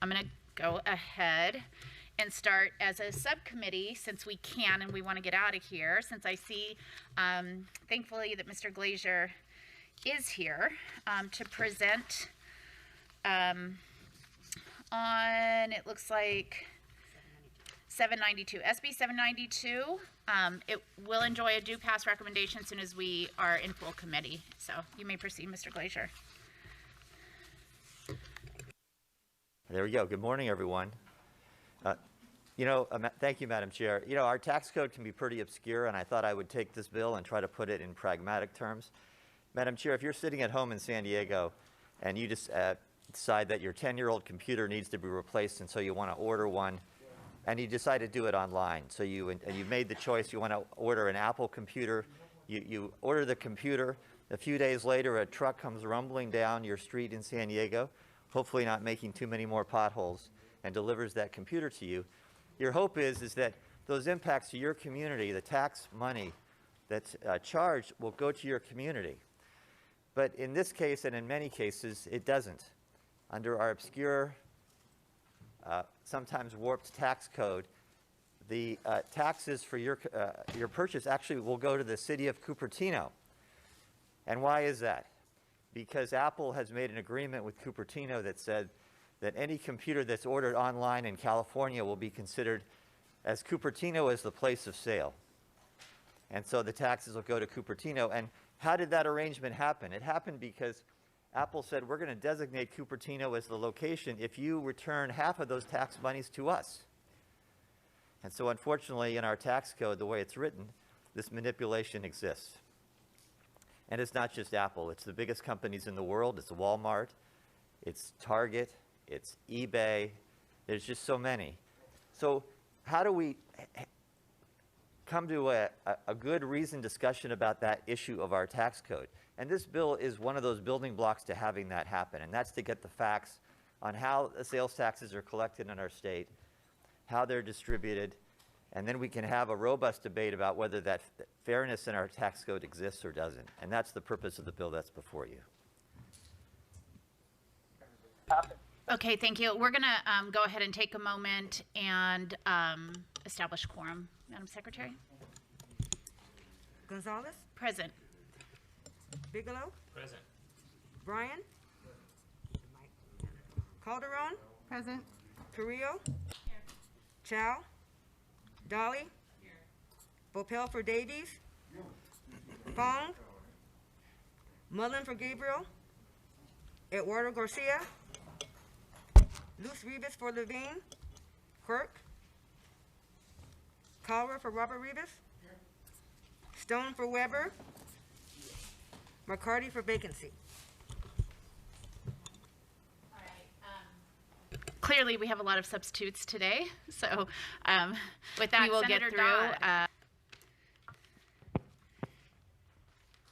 I'm going to go ahead and start as a subcommittee since we can and we want to get out of here. Since I see, thankfully, that Mr. Glazier is here to present on, it looks like 792, SB 792. It will enjoy a due pass recommendation as soon as we are in full committee. So you may proceed, Mr. Glazier. There we go. Good morning, everyone. Thank you, Madam Chair. Our tax code can be pretty obscure, and I thought I would take this bill and try to put it in pragmatic terms. Madam Chair, if you're sitting at home in San Diego and you just decide that your 10-year-old computer needs to be replaced, and so you want to order one, and you decide to do it online. So you made the choice. You want to order an Apple computer. You order the computer. A few days later, a truck comes rumbling down your street in San Diego, hopefully not making too many more potholes, and delivers that computer to you. Your hope is that those impacts to your community, the tax money that's charged, will go to your community. But in this case, and in many cases, it doesn't. Under our obscure, sometimes warped tax code, the taxes for your purchase actually will go to the city of Cupertino. And why is that? Because Apple has made an agreement with Cupertino that said that any computer that's ordered online in California will be considered as Cupertino as the place of sale. And so the taxes will go to Cupertino. And how did that arrangement happen? It happened because Apple said, we're going to designate Cupertino as the location if you return half of those tax monies to us. And so unfortunately, in our tax code, the way it's written, this manipulation exists. And it's not just Apple. It's the biggest companies in the world. It's Walmart. It's Target. It's eBay. There's just so many. So how do we come to a good reasoned discussion about that issue of our tax code? And this bill is one of those building blocks to having that happen, and that's to get the facts on how the sales taxes are collected in our state, how they're distributed, and then we can have a robust debate about whether that fairness in our tax code exists or doesn't. And that's the purpose of the bill that's before you. Okay, thank you. We're going to go ahead and take a moment and establish quorum. Madam Secretary? Gonzalez? Present. Bigelow? Present. Bryan? Calderon? Present. Carrillo? Here. Chow? Dolly? Here. Bopel for Davies? Here. Fong? Mullen for Gabriel? Eduardo Garcia? Luz Rivas for Levine? Quirk? Calra for Robert Rivas? Here. Stone for Weber? McCarty for vacancy. All right. Clearly, we have a lot of substitutes today. So with that, we will Senator get through.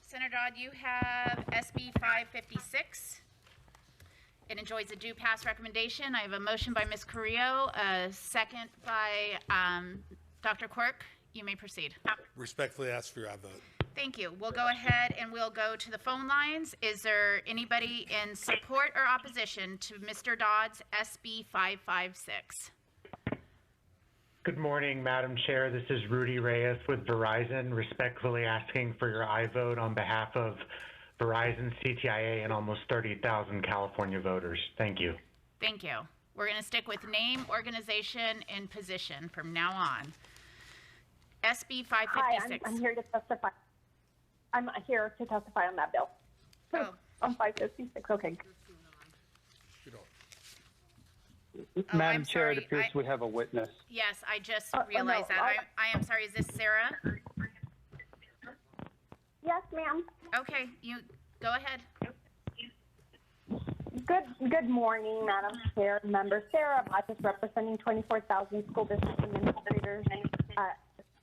Senator Dodd, you have SB.556. It enjoys a due pass recommendation. I have a motion by Ms. Carrillo, a second by Dr. Quirk. You may proceed. Respectfully ask for your vote. Thank you. We'll go ahead and we'll go to the phone lines. Is there anybody in support or opposition to Mr. Dodd's SB.556? Good morning, Madam Chair. This is Rudy Reyes with Verizon, respectfully asking for your aye vote on behalf of Verizon, CTIA, and almost 30,000 California voters. Thank you. Thank you. We're going to stick with name, organization, and position from now on. SB.556. Hi, I'm here to testify. I'm here to testify on that bill. Oh. On 556. Okay. Madam Chair, it appears we have a witness. Yes, I just realized that. I am sorry. Is this Sarah? Yes, ma'am. Okay, you go ahead. Good morning, Madam Chair, members. Sarah Bates, representing 24,000 school business administrators and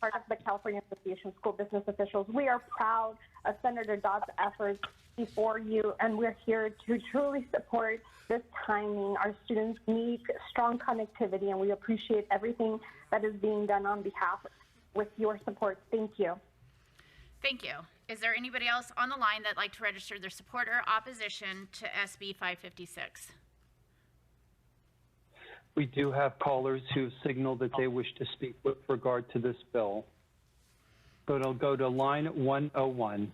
part of the California Association of School Business Officials. We are proud of Senator Dodd's efforts before you, and we're here to truly support this timing. Our students need strong connectivity, and we appreciate everything that is being done on behalf with your support. Thank you. Thank you. Is there anybody else on the line that'd like to register their support or opposition to SB.556? We do have callers who signal that they wish to speak with regard to this bill. So it'll go to line 101.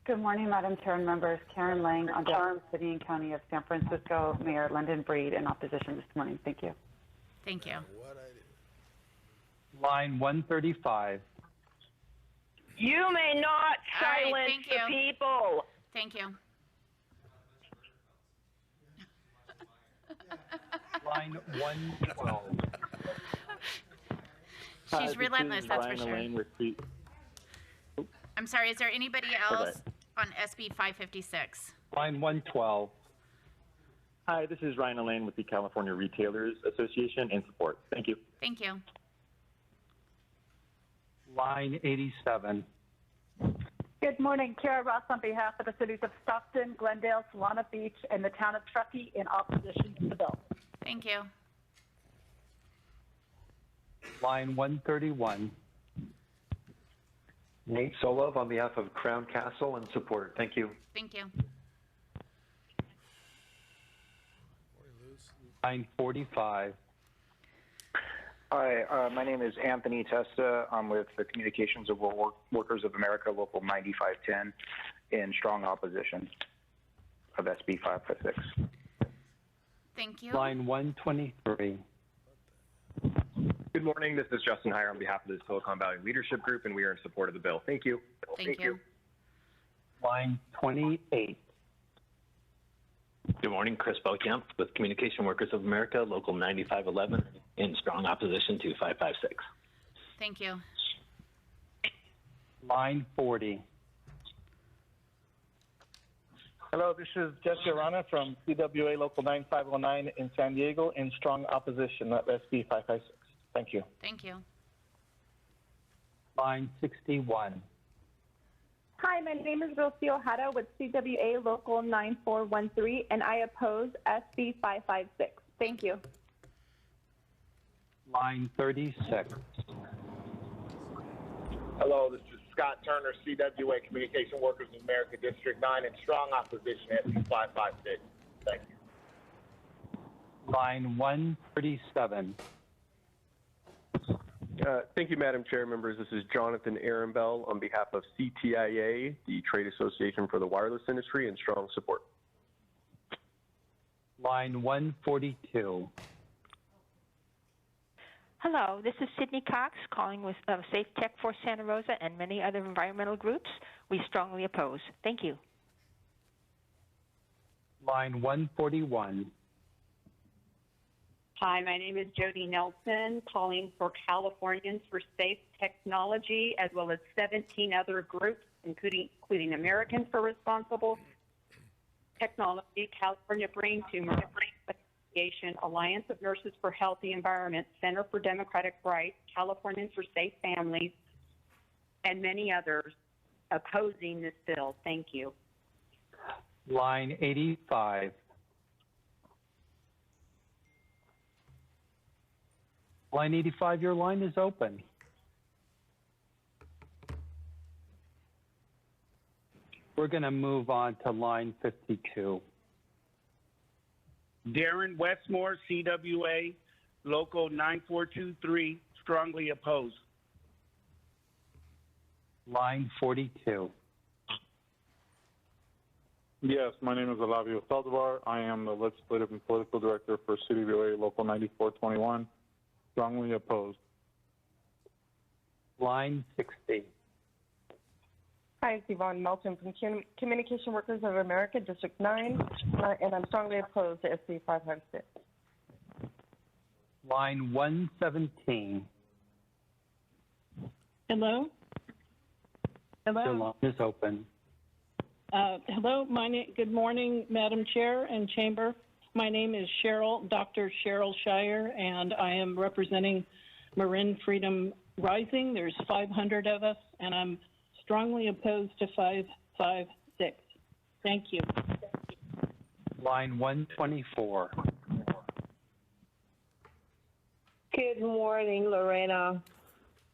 Good morning, Madam Chair and members. Karen Lang on behalf of the City and County of San Francisco, Mayor Lyndon Breed in opposition this morning. Thank you. Thank you. Line 135. You may not All right, silence thank the you. people. Thank you. Line 112. She's relentless, that's for sure. I'm sorry, is there anybody else on SB 556? Line 112. Hi, this is Ryan Elaine with the California Retailers Association in support. Thank you. Thank you. Line 87. Good morning, Kara Ross on behalf of the cities of Stockton, Glendale, Solana Beach, and the town of Truckee in opposition to the bill. Thank you. Line 131. Nate Solov on behalf of Crown Castle in support. Thank you. Thank you. Line 45. Hi, my name is Anthony Testa. I'm with the Communications of Workers of America, Local 9510, in strong opposition of SB.556. Thank you. Line 123. Good morning. This is Justin Heyer on behalf of the Silicon Valley Leadership Group, and we are in support of the bill. Thank you. Thank you. Line 28. Good morning, Chris Belkamp with Communication Workers of America, Local 9511, in strong opposition to 556. Thank you. Line 40. Hello, this is Jesse Arana from CWA Local 9509 in San Diego in strong opposition of SB.556. Thank you. Thank you. Line 61. Hi, my name is Rosie O'Hara with CWA Local 9413, and I oppose SB 556. Thank you. Line 36. Hello, this is Scott Turner, CWA Communication Workers of America, District 9, in strong opposition to SB 556. Thank you. Line 137. Thank you, Madam Chair, members. This is Jonathan Ehrenbell on behalf of CTIA, the Trade Association for the Wireless Industry, in strong support. Line 142. Hello, this is Sydney Cox calling with Safe Tech for Santa Rosa and many other environmental groups. We strongly oppose. Thank you. Line 141. Hi, my name is Jody Nelson, calling for Californians for Safe Technology, as well as 17 other groups, including Americans for Responsible Technology, California Brain Tumor Association, Alliance of Nurses for Healthy Environment, Center for Democratic Rights, Californians for Safe Families, and many others opposing this bill. Thank you. Line 85. Line 85, your line is open. We're going to move on to line 52. Darren Westmore, CWA, Local 9423, strongly opposed. Line 42. Yes, my name is Olavio Saldivar. I am the Legislative and Political Director for CWA Local 9421. Strongly opposed. Line 60. Hi, it's Yvonne Melton from Communication Workers of America, District 9, and I'm strongly opposed to SB 556. Line 117. Hello? Hello? Your line is open. Hello, good morning, Madam Chair and Chamber. My name is Dr. Cheryl Shire, and I am representing Marin Freedom Rising. There's 500 of us, and I'm strongly opposed to 556. Thank you. Line 124. Good morning, Lorena.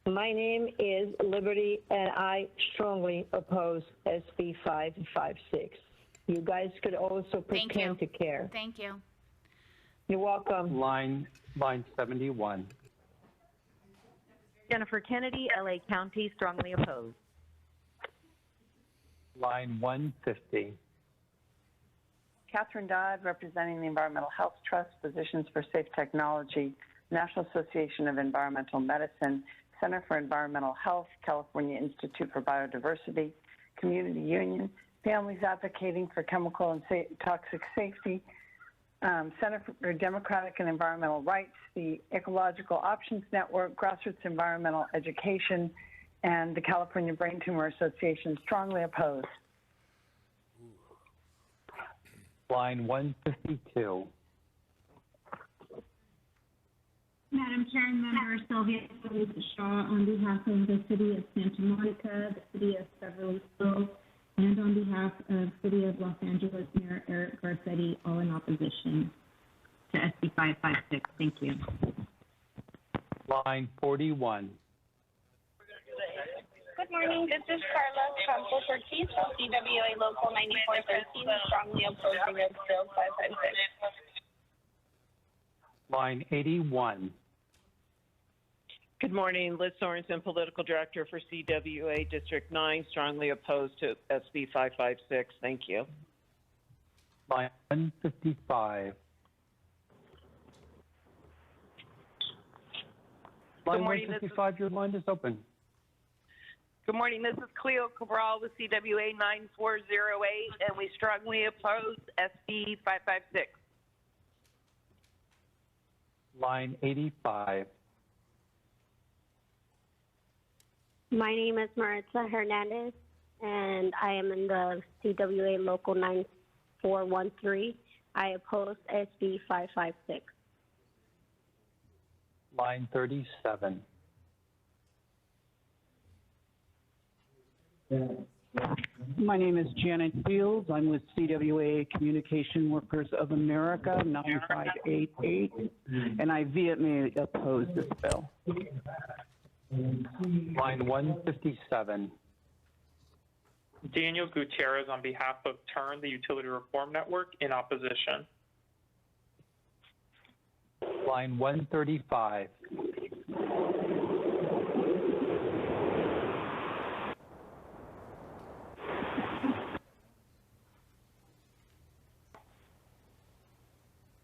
My name is Liberty, and I strongly oppose SB 556. You guys could also pretend to care. Thank you. You're welcome. Line 71. Jennifer Kennedy, LA County, strongly opposed. Line 150. Catherine Dodd, representing the Environmental Health Trust, Physicians for Safe Technology, National Association of Environmental Medicine, Center for Environmental Health, California Institute for Biodiversity, Community Union, Families Advocating for Chemical and Toxic Safety, Center for Democratic and Environmental Rights, the Ecological Options Network, Grassroots Environmental Education, and the California Brain Tumor Association strongly opposed. Line 152. Madam Chair and Member Sylvia Shaw on behalf of the City of Santa Monica, the City of Beverly Hills, and on behalf of City of Los Angeles Mayor Eric Garcetti, all in opposition to SB.556. Thank you. Line 41. Good morning. This is Carla Campos-Ortiz from CWA Local 9413, strongly opposing this bill 556. Line 81. Good morning. Liz Sorensen, Political Director for CWA District 9, strongly opposed to SB 556. Thank you. Line 155. Line 155, your line is open. Good morning. This is Cleo Cabral with CWA 9408, and we strongly oppose SB 556. Line 85. My name is Maritza Hernandez, and I am in the CWA Local 9413. I oppose SB 556. Line 37. My name is Janet Fields. I'm with CWA Communication Workers of America, 9588, and I vehemently oppose this bill. Line 157. Daniel Gutierrez on behalf of TURN, the Utility Reform Network, in opposition. Line 135.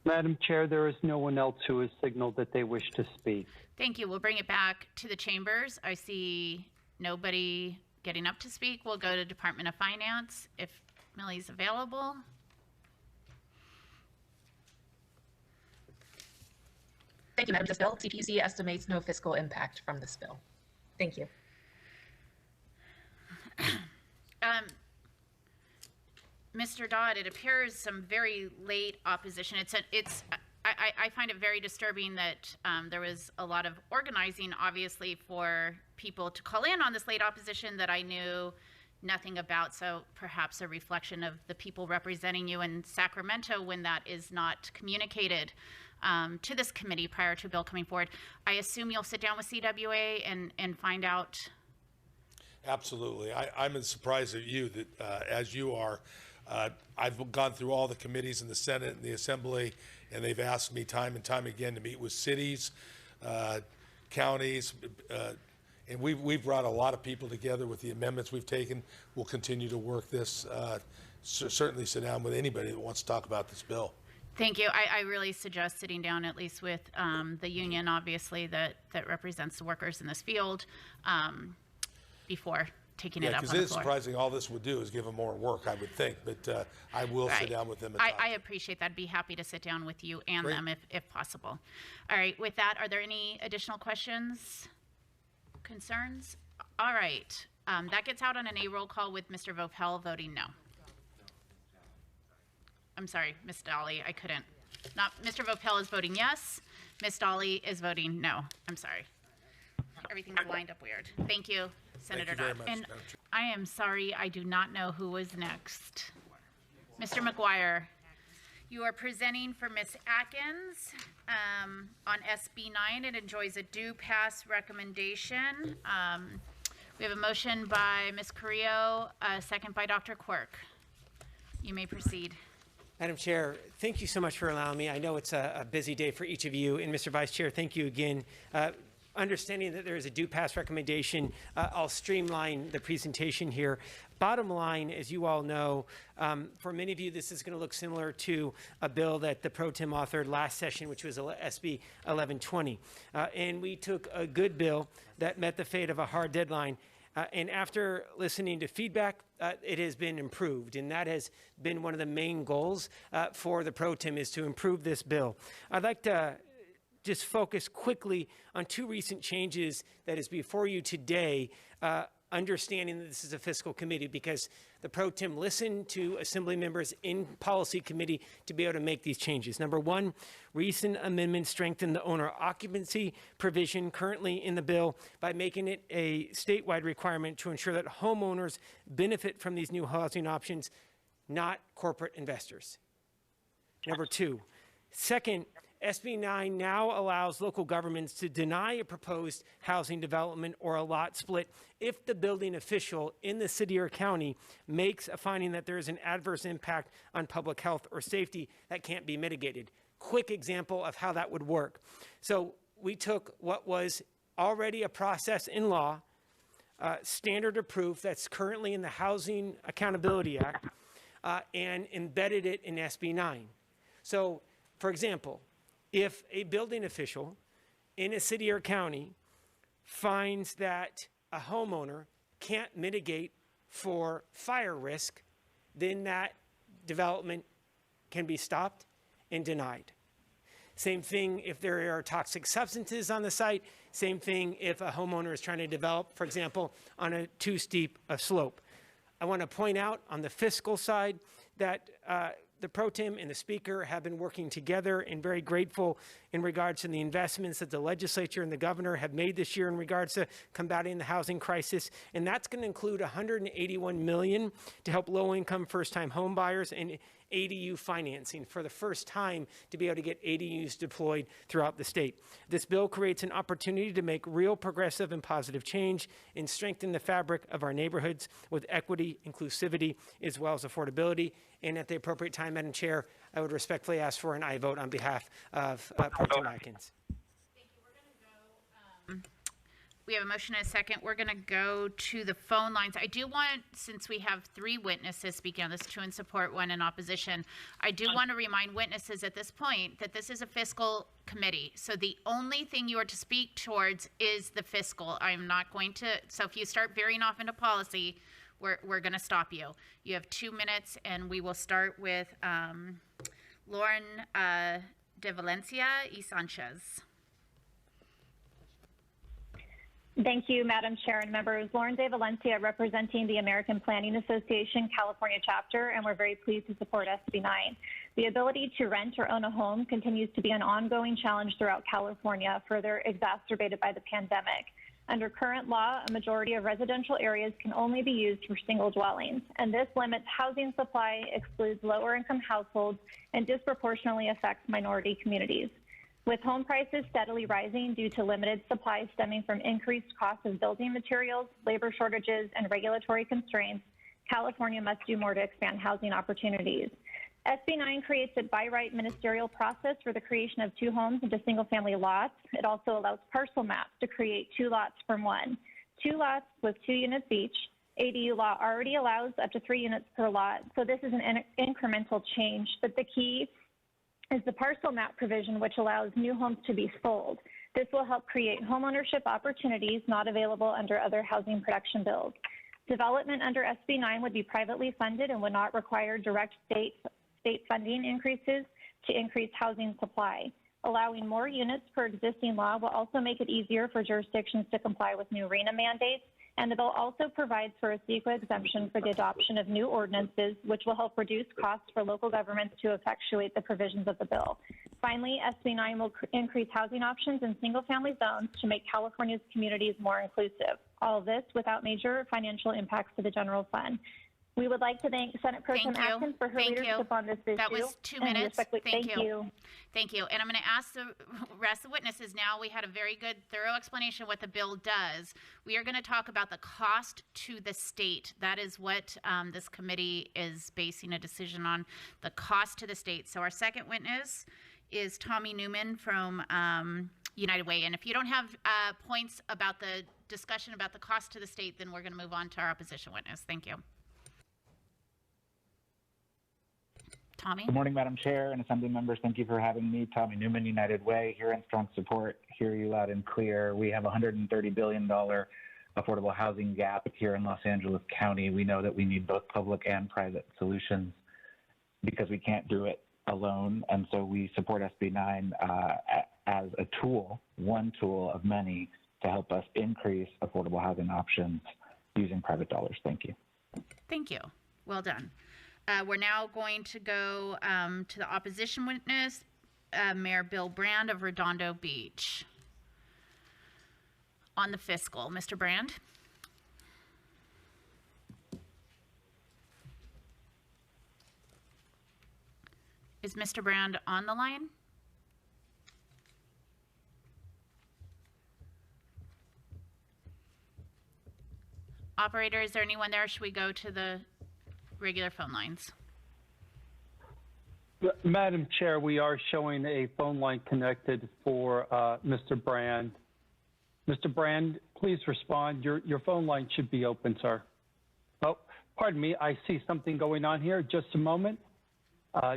Madam Chair, there is no one else who has signaled that they wish to speak. Thank you. We'll bring it back to the chambers. I see nobody getting up to speak. We'll go to Department of Finance if Millie's available. Thank you, Madam Chair. CPUC estimates no fiscal impact from this bill. Thank you. Mr. Dodd, it appears some very late opposition. I find it very disturbing that there was a lot of organizing, obviously, for people to call in on this late opposition that I knew nothing about. So perhaps a reflection of the people representing you in Sacramento when that is not communicated to this committee prior to a bill coming forward. I assume you'll sit down with CWA and find out. Absolutely. I'm as surprised at you that as you are. I've gone through all the committees in the Senate and the Assembly, and they've asked me time and time again to meet with cities, counties, and we've brought a lot of people together with the amendments we've taken. We'll continue to work this. Certainly sit down with anybody that wants to talk about this bill. Thank you. I really suggest sitting down at least with the union, obviously, that represents the workers in this field before taking it up on the floor. Because it is surprising all this would do is give them more work, I would think, but I will sit down with them and talk. I appreciate that. I'd be happy to sit down with you and them if possible. All right, with that, are there any additional questions, concerns? All right, that gets out on an A roll call with Mr. Vopel voting no. I'm sorry, Ms. Dolly, I couldn't. Mr. Vopel is voting yes. Ms. Dolly is voting no. I'm sorry. Everything's lined up weird. Thank you, Senator Dodd. And I am sorry, I do not know who was next. Mr. McGuire, you are presenting for Ms. Atkins on SB 9. It enjoys a due pass recommendation. We have a motion by Ms. Carrillo, a second by Dr. Quirk. You may proceed. Madam Chair, thank you so much for allowing me. I know it's a busy day for each of you. And Mr. Vice Chair, thank you again. Understanding that there is a due pass recommendation, I'll streamline the presentation here. Bottom line, as you all know, for many of you, this is going to look similar to a bill that the Pro Tem authored last session, which was SB 1120. And we took a good bill that met the fate of a hard deadline. And after listening to feedback, it has been improved. And that has been one of the main goals for the Pro Tem, is to improve this bill. I'd like to just focus quickly on two recent changes that is before you today, understanding that this is a fiscal committee, because the Pro Tem listened to Assembly members in Policy Committee to be able to make these changes. Number one, recent amendments strengthen the owner occupancy provision currently in the bill by making it a statewide requirement to ensure that homeowners benefit from these new housing options, not corporate investors. Number two, second, SB 9 now allows local governments to deny a proposed housing development or a lot split if the building official in the city or county makes a finding that there is an adverse impact on public health or safety that can't be mitigated. Quick example of how that would work. So we took what was already a process in law, standard of proof that's currently in the Housing Accountability Act, and embedded it in SB 9. So, for example, if a building official in a city or county finds that a homeowner can't mitigate for fire risk, then that development can be stopped and denied. Same thing if there are toxic substances on the site. Same thing if a homeowner is trying to develop, for example, on a too steep a slope. I want to point out on the fiscal side that the Pro Tem and the Speaker have been working together, and very grateful in regards to the investments that the legislature and the governor have made this year in regards to combating the housing crisis. And that's going to include $181 million to help low-income first-time home buyers and ADU financing for the first time to be able to get ADUs deployed throughout the state. This bill creates an opportunity to make real progressive and positive change and strengthen the fabric of our neighborhoods with equity, inclusivity, as well as affordability. And at the appropriate time, Madam Chair, I would respectfully ask for an aye vote on behalf of Pro Tem Atkins. Thank you. We're going to go. We have a motion and a second. We're going to go to the phone lines. I do want, since we have 3 witnesses speaking on this, 2 in support, 1 in opposition, I do want to remind witnesses at this point that this is a fiscal committee. So the only thing you are to speak towards is the fiscal. I'm not going to, so if you start veering off into policy, we're going to stop you. You have 2 minutes, and we will start with Lauren de Valencia y Sanchez. Thank you, Madam Chair and members. Lauren de Valencia, representing the American Planning Association California chapter, and we're very pleased to support SB 9. The ability to rent or own a home continues to be an ongoing challenge throughout California, further exacerbated by the pandemic. Under current law, a majority of residential areas can only be used for single dwellings, and this limits housing supply, excludes lower-income households, and disproportionately affects minority communities. With home prices steadily rising due to limited supply stemming from increased costs of building materials, labor shortages, and regulatory constraints, California must do more to expand housing opportunities. SB 9 creates a by right ministerial process for the creation of 2 homes into single-family lots. It also allows parcel maps to create 2 lots from 1. 2 lots with 2 units each. ADU law already allows up to 3 units per lot, so this is an incremental change, but the key is the parcel map provision, which allows new homes to be sold. This will help create homeownership opportunities not available under other housing production bills. Development under SB 9 would be privately funded and would not require direct state funding increases to increase housing supply. Allowing more units per existing law will also make it easier for jurisdictions to comply with new RENA mandates, and the bill also provides for a CEQA exemption for the adoption of new ordinances, which will help reduce costs for local governments to effectuate the provisions of the bill. Finally, SB 9 will increase housing options in single-family zones to make California's communities more inclusive. All of this without major financial impacts to the general fund. We would like to thank Senate Pro Tem Atkins for her leadership on this issue. That was 2 and minutes. Thank you. Thank you. And I'm going to ask the rest of the witnesses now. We had a very good, thorough explanation of what the bill does. We are going to talk about the cost to the state. That is what this committee is basing a decision on, the cost to the state. So our second witness is Tommy Newman from United Way. And if you don't have points about the discussion about the cost to the state, then we're going to move on to our opposition witness. Thank you. Tommy? Good morning, Madam Chair and Assembly members. Thank you for having me. Tommy Newman, United Way, here in strong support. Hear you loud and clear. We have a $130 billion affordable housing gap here in Los Angeles County. We know that we need both public and private solutions because we can't do it alone. And so we support SB9 as a tool, one tool of many, to help us increase affordable housing options using private dollars. Thank you. Thank you. Well done. We're now going to go to the opposition witness, Mayor Bill Brand of Redondo Beach. On the fiscal, Mr. Brand. Is Mr. Brand on the line? Operator, is there anyone there? Should we go to the regular phone lines? Madam Chair, we are showing a phone line connected for Mr. Brand. Mr. Brand, please respond. Your phone line should be open, sir. Oh, pardon me. I see something going on here. Just a moment.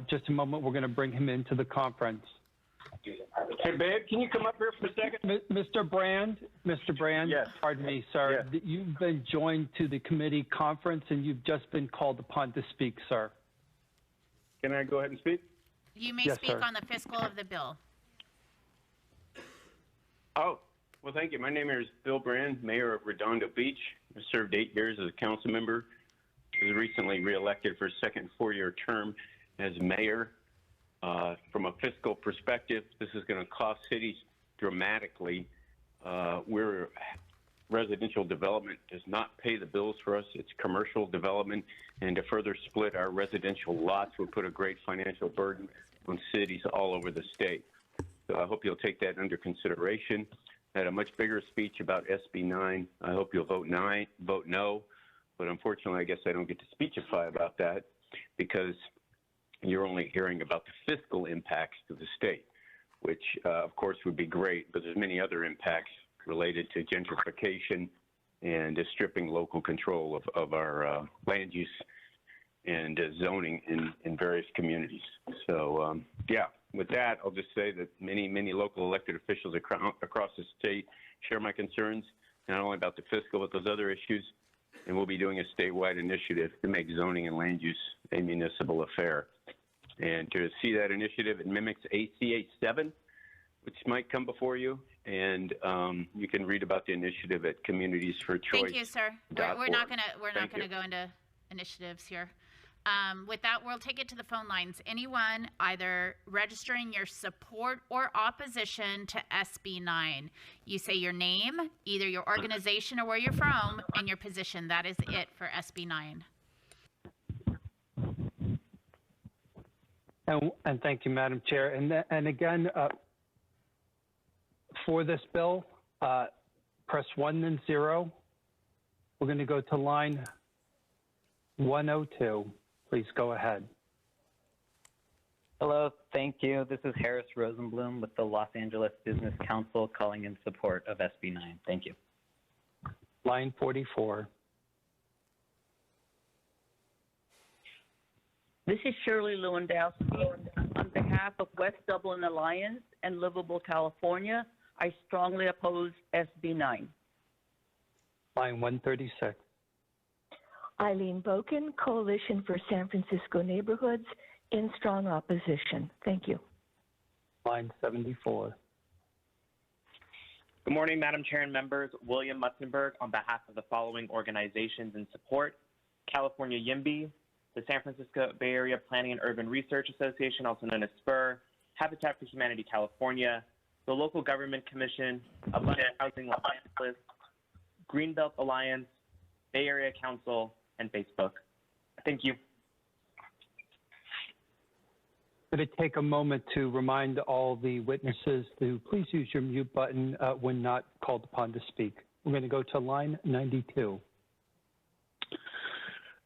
Just a moment. We're going to bring him into the conference. Hey, babe, can you come up here for a second? Mr. Brand, yes. Pardon me, sir. Yes. You've been joined to the committee conference and you've just been called upon to speak, sir. Can I go ahead and speak? You may Yes, speak sir. on the fiscal of the bill. Oh, well, thank you. My name is Bill Brand, Mayor of Redondo Beach. I served 8 years as a council member. I was recently reelected for a second 4-year term as mayor. From a fiscal perspective, this is going to cost cities dramatically. Residential development does not pay the bills for us. It's commercial development. And to further split our residential lots would put a great financial burden on cities all over the state. So I hope you'll take that under consideration. I had a much bigger speech about SB9. I hope you'll vote no. But unfortunately, I guess I don't get to speechify about that because you're only hearing about the fiscal impacts to the state, which of course would be great, but there's many other impacts related to gentrification and stripping local control of our land use and zoning in various communities. So yeah, with that, I'll just say that many local elected officials across the state share my concerns, not only about the fiscal, but those other issues. And we'll be doing a statewide initiative to make zoning and land use a municipal affair. And to see that initiative, it mimics ACH 7, which might come before you. And you can read about the initiative at Communities for Choice. Thank you, sir. We're not gonna go into initiatives here. With that, we'll take it to the phone lines. Anyone either registering your support or opposition to SB9. You say your name, either your organization or where you're from, and your position. That is it for SB9. And thank you, Madam Chair. And again, for this bill, press 1 then 0. We're going to go to line 102. Please go ahead. Hello, thank you. This is Harris Rosenblum with the Los Angeles Business Council calling in support of SB9. Thank you. Line 44. This is Shirley Lewandowski. On behalf of West Dublin Alliance and Livable California, I strongly oppose SB9. Line 136. Eileen Boken, Coalition for San Francisco Neighborhoods, in strong opposition. Thank you. Line 74. Good morning, Madam Chair and members. William Mutzenberg on behalf of the following organizations in support: California YIMBY, the San Francisco Bay Area Planning and Urban Research Association, also known as SPUR, Habitat for Humanity California, the Local Government Commission, Abundant Housing Los Angeles, Greenbelt Alliance, Bay Area Council, and Facebook. Thank you. I'm going to take a moment to remind all the witnesses to please use your mute button when not called upon to speak. We're going to go to line 92.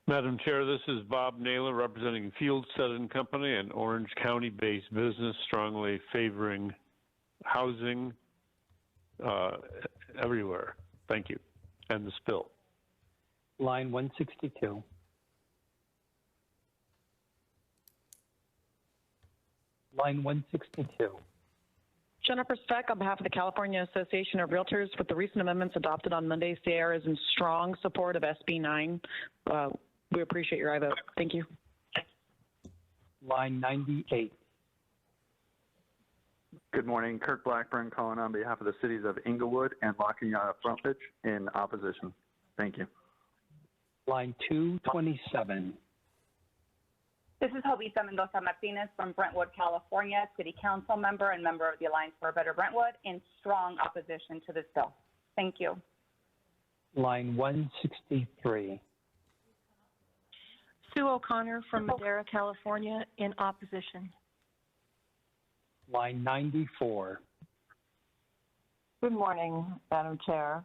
Madam Chair, this is Bob Naylor representing Fieldstead & Company, an Orange County-based business strongly favoring housing everywhere. Thank you. And the spill. Line 162. Line 162. Jennifer Speck on behalf of the California Association of Realtors. With the recent amendments adopted on Monday, CAR is in strong support of SB 9. We appreciate your aye vote. Thank you. Line 98. Good morning. Kirk Blackburn calling on behalf of the cities of Inglewood and La Cañada Frontage in opposition. Thank you. Line 227. This is Jovita Mendoza Martinez from Brentwood, California, City Council member and member of the Alliance for a Better Brentwood, in strong opposition to this bill. Thank you. Line 163. Sue O'Connor from Madera, California, in opposition. Line 94. Good morning, Madam Chair.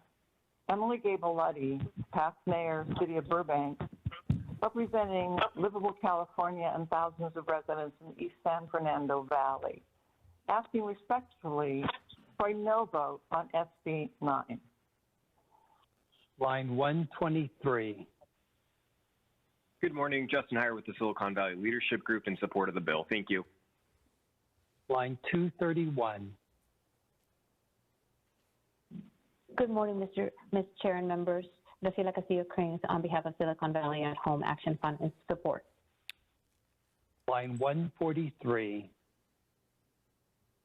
Emily Gable-Luddy, past mayor, City of Burbank, representing livable California and thousands of residents in the East San Fernando Valley, asking respectfully for a no vote on SB 9. Line 123. Good morning, Justin Heyer with the Silicon Valley Leadership Group in support of the bill. Thank you. Line 231. Good morning, Ms. Chair and members. Lucila Castillo Cranes on behalf of Silicon Valley at Home Action Fund in support. Line 143.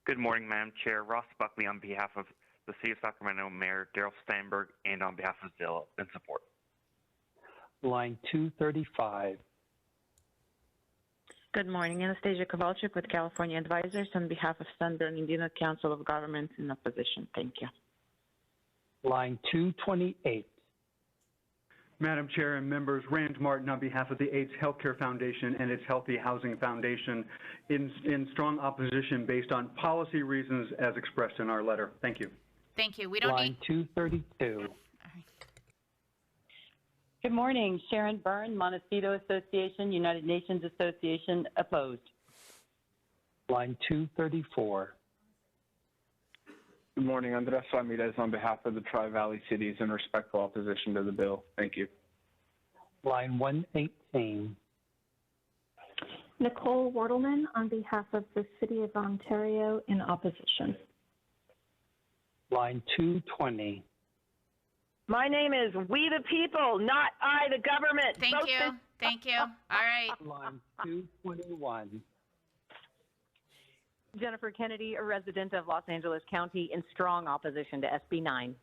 Good morning, Madam Chair. Ross Buckley on behalf of the City of Sacramento Mayor Daryl Steinberg and on behalf of Zillow in support. Line 235. Good morning, Anastasia Kowalczyk with California Advisors on behalf of San Bernardino Council of Governments in opposition. Thank you. Line 228. Madam Chair and members, Rand Martin on behalf of the AIDS Healthcare Foundation and its Healthy Housing Foundation in strong opposition based on policy reasons as expressed in our letter. Thank you. Thank you. We don't Line 232. Good morning. Sharon Byrne, Montecito Association, United Nations Association, opposed. Line 234. Good morning. Andres Ramirez on behalf of the Tri-Valley Cities in respectful opposition to the bill. Thank you. Line 118. Nicole Wortelman on behalf of the City of Ontario in opposition. Line 220. My name is We the People, not I the government. Thank you. Thank you. All right. Line 221. Jennifer Kennedy, a resident of Los Angeles County, in strong opposition to SB 9.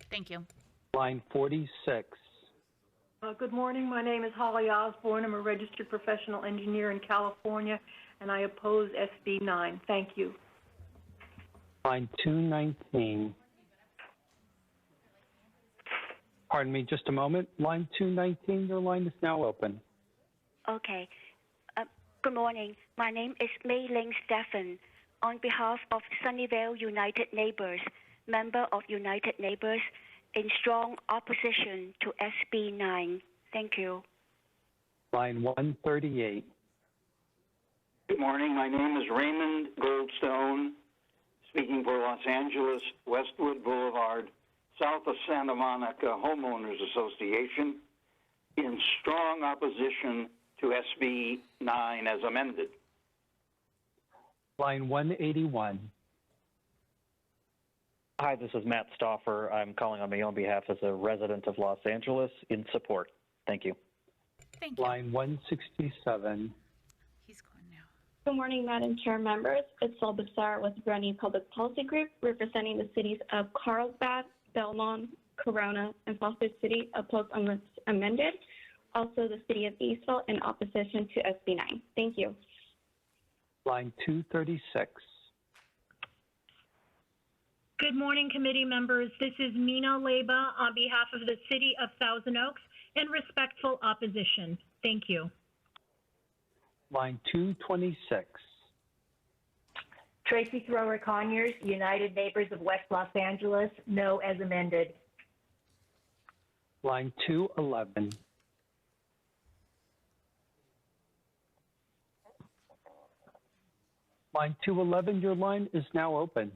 Thank you. Line 46. Good morning. My name is Holly Osborne. I'm a registered professional engineer in California, and I oppose SB 9. Thank you. Line 219. Pardon me, just a moment. Line 219, your line is now open. Okay. Good morning. My name is Mei Ling Stephen. On behalf of Sunnyvale United Neighbors, member of United Neighbors, in strong opposition to SB 9. Thank you. Line 138. Good morning. My name is Raymond Goldstone, speaking for Los Angeles Westwood Boulevard, south of Santa Monica Homeowners Association, in strong opposition to SB 9 as amended. Line 181. Hi, this is Matt Stauffer. I'm calling on my own behalf as a resident of Los Angeles in support. Thank you. Thank you. Line 167. He's going now. Good morning, Madam Chair members. It's Sol Bassar with Brunny Public Policy Group, representing the cities of Carlsbad, Belmont, Corona, and Foster City, opposed unless amended. Also, the city of Eastville in opposition to SB 9. Thank you. Line 236. Good morning, committee members. This is Mina Leba on behalf of the City of Thousand Oaks in respectful opposition. Thank you. Line 226. Tracy Thrower Conyers, United Neighbors of West Los Angeles, no as amended. Line 211. Line 211, your line is now open.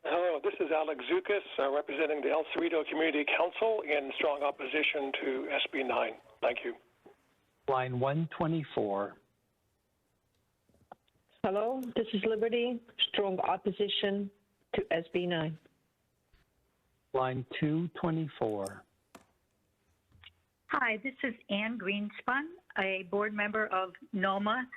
Hello, this is Alex Zukas, representing the El Cerrito Community Council in strong opposition to SB 9. Thank you. Line 124. Hello, this is Liberty, strong opposition to SB 9. Line 224. Hi, this is Ann Greenspun, a board member of NOMA,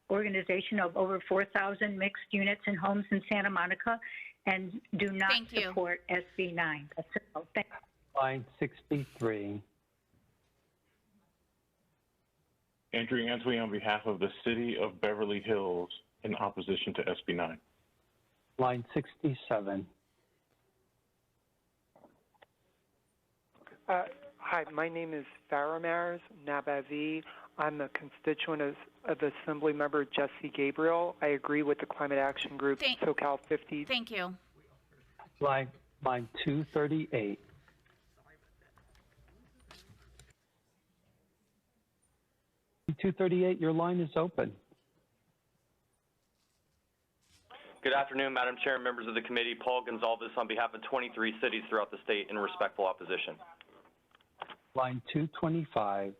organization of over 4,000 mixed units and homes in Santa Monica, and do not support SB 9. That's all. Thank you. Line 63. Andrew Antwi on behalf of the City of Beverly Hills in opposition to SB 9. Line 67. Hi, my name is Faramars Nabavi. I'm a constituent of Assembly Member Jesse Gabriel. I agree with the Climate Action Group, SoCal 50. Thank you. Line 238. Your line is open. Good afternoon, Madam Chair and members of the committee. Paul Gonzalez on behalf of 23 cities throughout the state in respectful opposition. Line 225.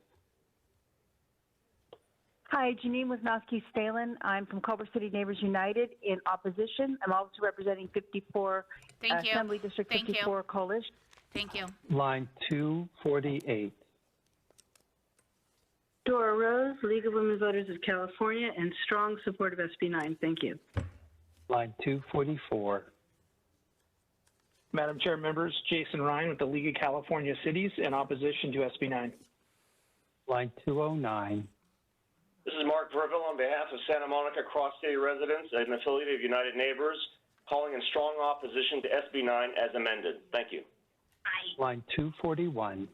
Hi, Janine Wisnowski-Stalin. I'm from Culver City Neighbors United in opposition. I'm also representing 54 Assembly District 54 Coalition. Thank you. Line 248. Dora Rose, League of Women Voters of California, in strong support of SB 9. Thank you. Line 244. Madam Chair, members, Jason Ryan with the League of California Cities in opposition to SB 9. Line 209. This is Mark Verville on behalf of Santa Monica Cross City residents, an affiliate of United Neighbors, calling in strong opposition to SB 9 as amended. Thank you. Line 241.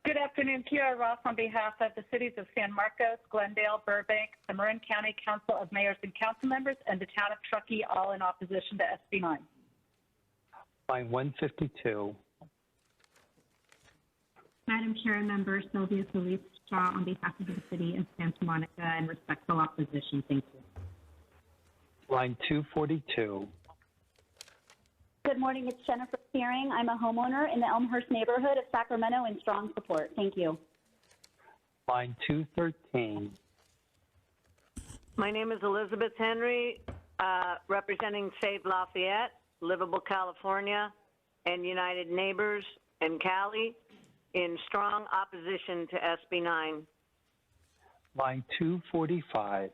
Good afternoon, Kiara Ross on behalf of the cities of San Marcos, Glendale, Burbank, the Marin County Council of Mayors and Council Members, and the town of Truckee, all in opposition to SB 9. Line 152. Madam Chair and members, Sylvia Felice Shaw on behalf of the city of Santa Monica in respectful opposition. Thank you. Line 242. Good morning, it's Jennifer Searing. I'm a homeowner in the Elmhurst neighborhood of Sacramento in strong support. Thank you. Line 213. My name is Elizabeth Henry, representing Save Lafayette, Livable California, and United Neighbors and Cali in strong opposition to SB 9. Line 245.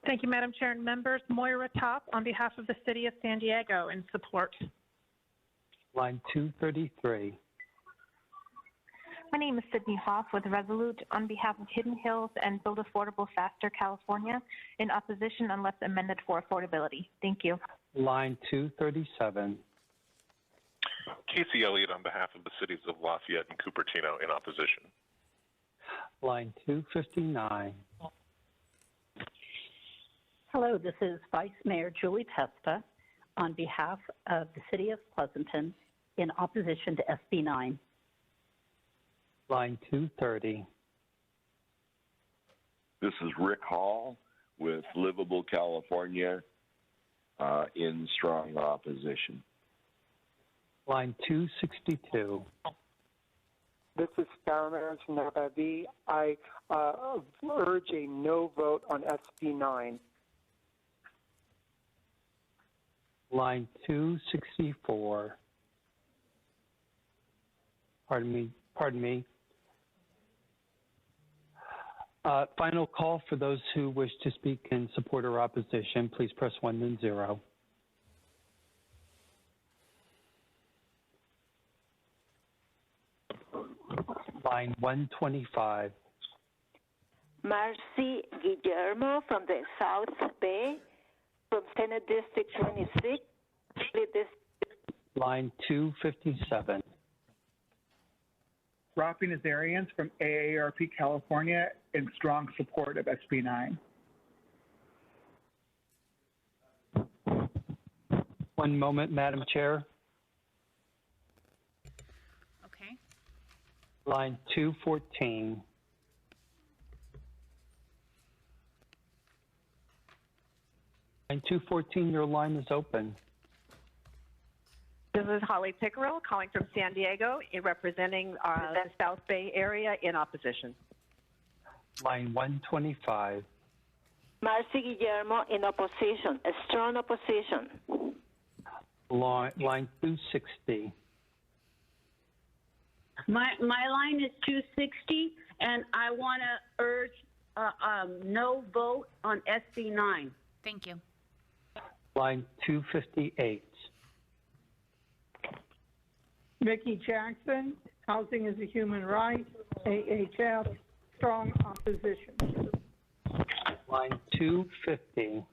Thank you, Madam Chair and members. Moira Top on behalf of the City of San Diego in support. Line 233. My name is Sydney Hoff with Resolute on behalf of Hidden Hills and Build Affordable Faster California in opposition unless amended for affordability. Thank you. Line 237. Casey Elliott on behalf of the cities of Lafayette and Cupertino in opposition. Line 259. Hello, this is Vice Mayor Julie Testa on behalf of the City of Pleasanton in opposition to SB 9. Line 230. This is Rick Hall with Livable California in strong opposition. Line 262. This is Faramars Nabavi. I urge a no vote on SB 9. Line 264. Pardon me. Final call for those who wish to speak in support or opposition. Please press 1 then 0. Line 125. Marcy Guillermo from the South Bay, from Senate District 26, Line 257. Rafi Nazarians from AARP California in strong support of SB9. One moment, Madam Chair. Okay. Line 214. Line 214, your line is open. This is Holly Pickerel calling from San Diego, representing the South Bay area in opposition. Line 125. Marcy Guillermo in opposition, a strong opposition. Line 260. My line is 260, and I want to urge no vote on SB9. Thank you. Line 258. Vicki Jackson, Housing is a Human Right, AHF, strong opposition. Line 250.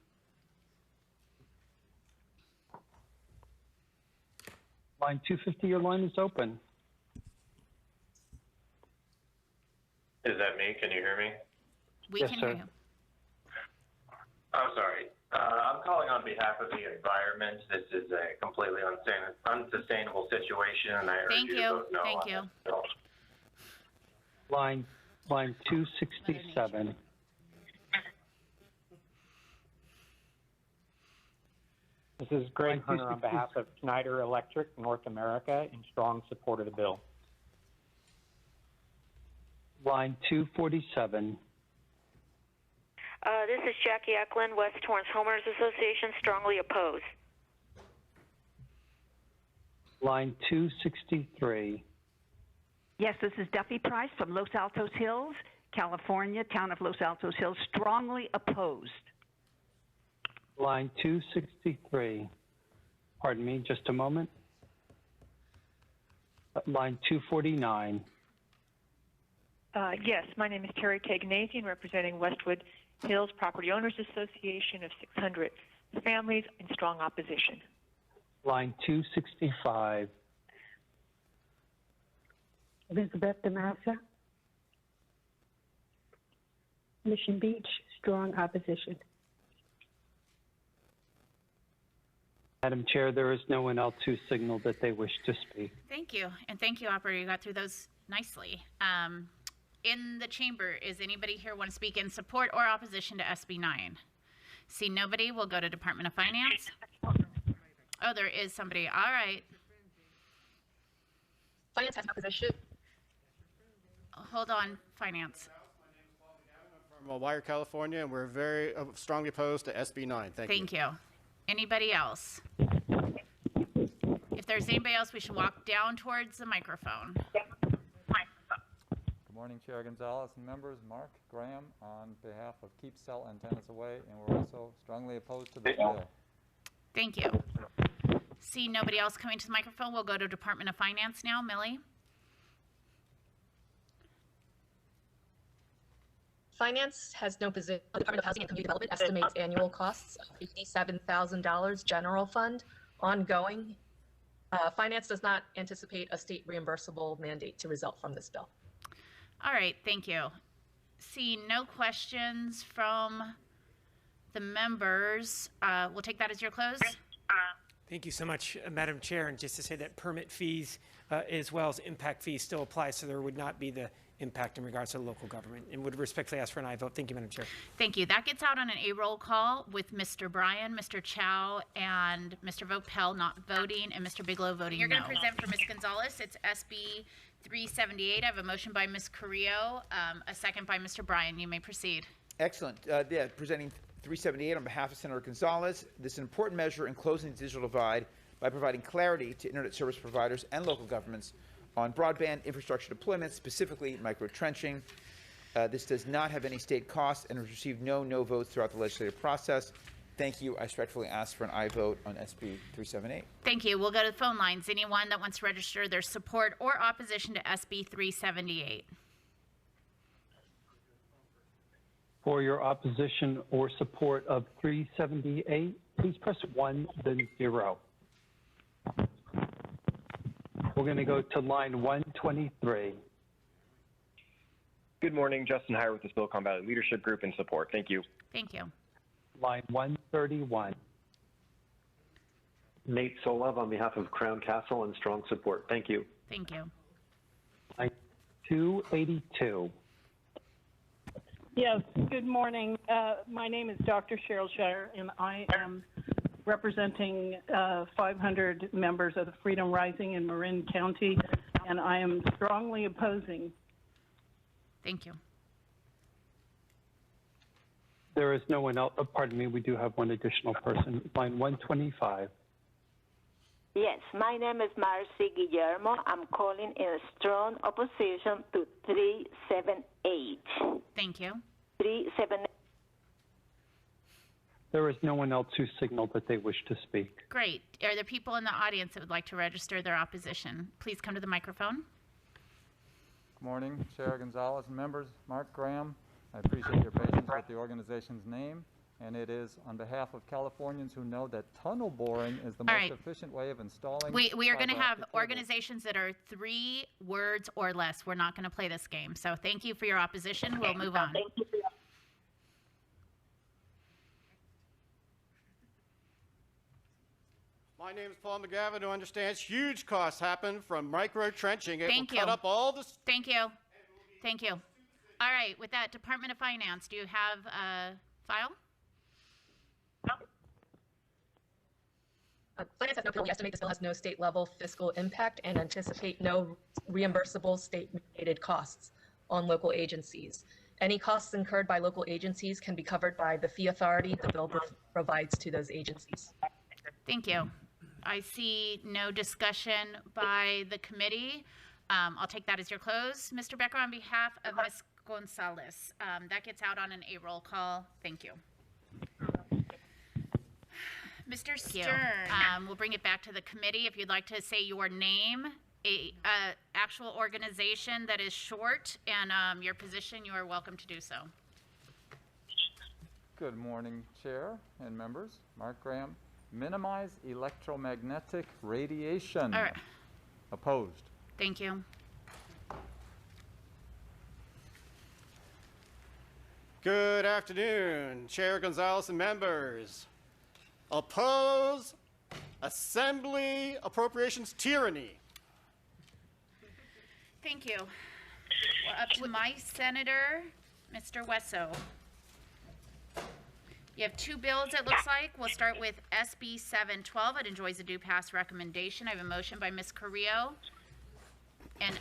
Line 250, your line is open. Is that me? Can you hear me? We Yes, can sir. hear you. I'm sorry. I'm calling on behalf of the environment. This is a completely unsustainable situation, and I urge Thank you to you. vote no Thank on you. this bill. Line 267. This is Greg Hunter on behalf of Schneider Electric North America in strong support of the bill. Line 247. This is Jackie Eklund, West Torrance Homeowners Association, strongly opposed. Line 263. Yes, this is Duffy Price from Los Altos Hills, California, town of Los Altos Hills, strongly opposed. Line 263. Pardon me, just a moment. Line 249. Yes, my name is Terry Kaganasian, representing Westwood Hills Property Owners Association of 600 families in strong opposition. Line 265. Elizabeth DeMassa, Mission Beach, strong opposition. Madam Chair, there is no one else who signaled that they wish to speak. Thank you. And thank you, Operator. You got through those nicely. In the chamber, is anybody here want to speak in support or opposition to SB9? See nobody, we'll go to Department of Finance. Oh, there is somebody. All right. Finance has opposition. Hold on, Finance. From Wire, California, and we're very strongly opposed to SB9. Thank you. Anybody else? If there's anybody else, we should walk down towards the microphone. Good morning, Chair Gonzalez and members. Mark Graham on behalf of Keep Cell Antennas Away, and we're also strongly opposed to this bill. Thank you. See nobody else coming to the microphone, we'll go to Department of Finance now. Millie? Finance has no position. The Department of Housing and Community Development estimates annual costs of $57,000 general fund ongoing. Finance does not anticipate a state reimbursable mandate to result from this bill. All right, thank you. See no questions from the members. We'll take that as your close. Thank you so much, Madam Chair. And just to say that permit fees as well as impact fees still apply, so there would not be the impact in regards to the local government, and would respectfully ask for an aye vote. Thank you, Madam Chair. Thank you. That gets out on an A roll call with Mr. Bryan, Mr. Chow, and Mr. Vopel not voting, and Mr. Bigelow voting no. You're going to present for Ms. Gonzalez. It's SB.378. I have a motion by Ms. Carrillo, a second by Mr. Bryan. You may proceed. Excellent. Presenting 378 on behalf of Senator Gonzalez. This is an important measure in closing the digital divide by providing clarity to internet service providers and local governments on broadband infrastructure deployment, specifically micro-trenching. This does not have any state costs and has received no votes throughout the legislative process. Thank you. I respectfully ask for an aye vote on SB 378. Thank you. We'll go to the phone lines. Anyone that wants to register their support or opposition to SB 378? For your opposition or support of 378, please press 1, then 0. We're going to go to line 123. Good morning, Justin Heyer with the Silicon Valley Leadership Group in support. Thank you. Thank you. Line 131. Nate Solov on behalf of Crown Castle and strong support. Thank you. Thank you. Line 282. Yes, good morning. My name is Dr. Cheryl Shire, and I am representing 500 members of the Freedom Rising in Marin County, and I am strongly opposing. Thank you. There is no one else. Oh, pardon me, we do have one additional person. Line 125. Yes, my name is Marcy Guillermo. I'm calling in strong opposition to 378. Thank you. 378. There is no one else who signaled that they wish to speak. Great. Are there people in the audience that would like to register their opposition? Please come to the microphone. Good morning, Chair Gonzalez and members. Mark Graham. I appreciate your patience with the organization's name, and it is on behalf of Californians who know that tunnel boring is the most efficient way of installing. We are going to have organizations that are 3 words or less. We're not going to play this game. So thank you for your opposition. We'll move on. Thank you for your My name is Paul McGavin, who understands huge costs happen from micro trenching. It Thank will you. cut up all the. Thank you. Thank you. All right. With that, Department of Finance, do you have a file? Finance has no bill. We estimate this bill has no state-level fiscal impact and anticipate no reimbursable state-mandated costs on local agencies. Any costs incurred by local agencies can be covered by the fee authority the bill provides to those agencies. Thank you. I see no discussion by the committee. I'll take that as your close. Mr. Becker, on behalf of Ms. Gonzalez, that gets out on an A roll call. Thank you. Mr. Stern, we'll bring it back to the committee. If you'd like to say your name, actual organization that is short, and your position, you are welcome to do so. Good morning, Chair and members. Mark Graham. Minimize electromagnetic radiation. All right. Opposed. Thank you. Good afternoon, Chair Gonzalez and members. Oppose Assembly Appropriations tyranny. Thank you. Well, up to my senator, Mr. Wesso. You have 2 bills, it looks like. We'll start with SB.556. It enjoys a due pass recommendation. I have a motion by Ms. Carrillo and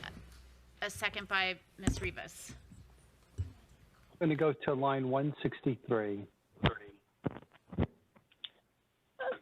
a second by Ms. Rivas. I'm going to go to line 163.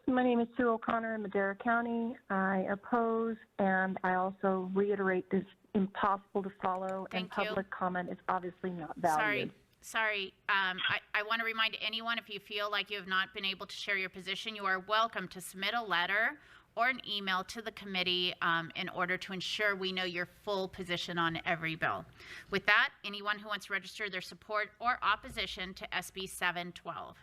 My name is Sue O'Connor in Madera County. I oppose, and I also reiterate this impossible to follow, and public comment is obviously not valued. Sorry. I want to remind anyone, if you feel like you have not been able to share your position, you are welcome to submit a letter or an email to the committee in order to ensure we know your full position on every bill. With that, anyone who wants to register their support or opposition to SB.712.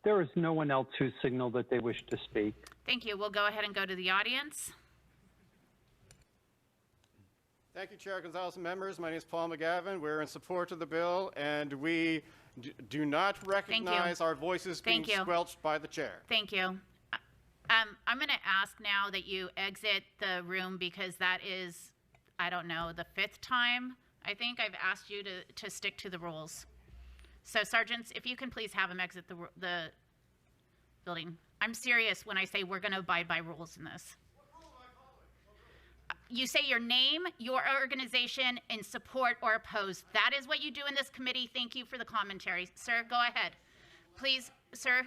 There is no one else who signaled that they wish to speak. Thank you. We'll go ahead and go to the audience. Thank you, Chair Gonzalez and members. My name is Paul McGavin. We're in support of the bill, and we do not recognize our voices being squelched by the chair. Thank you. I'm going to ask now that you exit the room, because that is, I don't know, the 5th time I think I've asked you to stick to the rules. So, sergeants, if you can please have them exit the building. I'm serious when I say we're going to abide by rules in this. You say your name, your organization, in support or oppose. That is what you do in this committee. Thank you for the commentary. Sir, go ahead. Please, sir,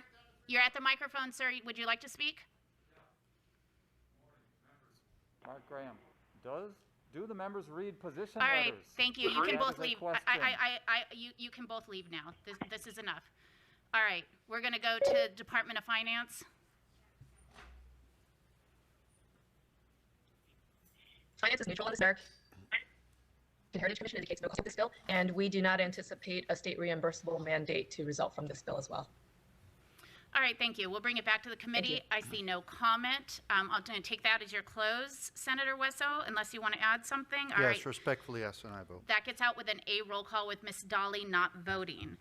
you're at the microphone, sir. Would you like to speak? Mark Graham, do the members read position All right, letters? thank you. You can both leave. You can both leave now. This is enough. All right, we're going to go to Department of Finance. Finance is neutral on this matter. The Heritage Commission indicates no cost of this bill, and we do not anticipate a state reimbursable mandate to result from this bill as well. All right, thank you. We'll bring it back to the committee. I see no comment. I'm going to take that as your close, Senator Wesso, unless you want to add something. All right. Yes, respectfully, yes, and I vote. That gets out with an A roll call with Ms. Dolly not voting.